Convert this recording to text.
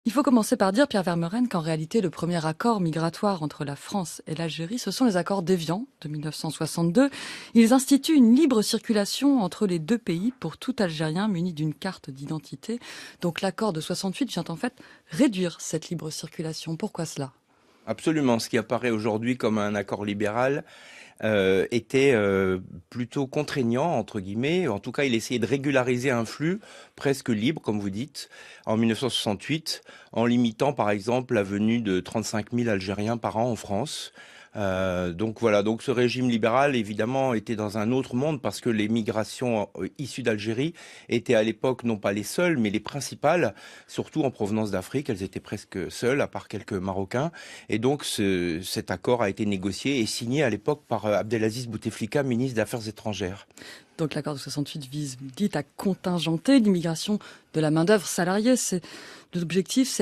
Il faut commencer par dire, Pierre Vermeuren, qu'en réalité, le premier accord migratoire entre la France et l'Algérie, ce sont les accords d'Évian de 1962. Ils instituent une libre circulation entre les deux pays pour tout Algérien muni d'une carte d'identité. Donc l'accord de 68 vient en fait réduire cette libre circulation. Pourquoi cela ? Absolument. Ce qui apparaît aujourd'hui comme un accord libéral était plutôt contraignant, entre guillemets. En tout cas, il essayait de régulariser un flux presque libre, comme vous dites, en 1968, en limitant par exemple la venue de 35 000 Algériens par an en France. Donc voilà, donc ce régime libéral évidemment était dans un autre monde parce que les migrations issues d'Algérie étaient à l'époque non pas les seules mais les principales, surtout en provenance d'Afrique. Elles étaient presque seules à part quelques Marocains. Et donc cet accord a été négocié et signé à l'époque par Abdelaziz Bouteflika, ministre des Affaires étrangères. Donc l'accord de 68 vise, dit, à contingenter l'immigration de la main-d'œuvre salariée. L'objectif, c'est